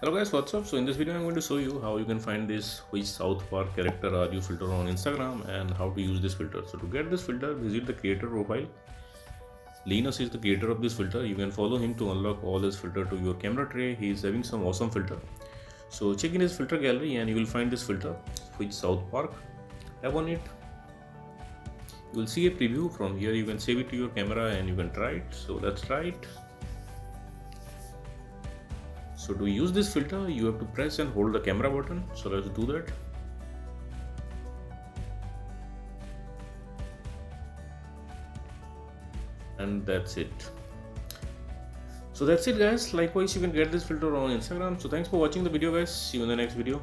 Hello guys, what's up? So in this video I'm going to show you how you can find this which South Park character are you filter on Instagram and how to use this filter. So to get this filter, visit the creator profile. Linus is the creator of this filter. You can follow him to unlock all his filter to your camera tray. He is having some awesome filter. So check in his filter gallery and you will find this filter which South Park. Tap on it. You will see a preview. From here you can save it to your camera and you can try it. So let's try it. So to use this filter, you have to press and hold the camera button. So let's do that. And that's it. So that's it guys. Likewise, you can get this filter on Instagram. So thanks for watching the video guys. See you in the next video.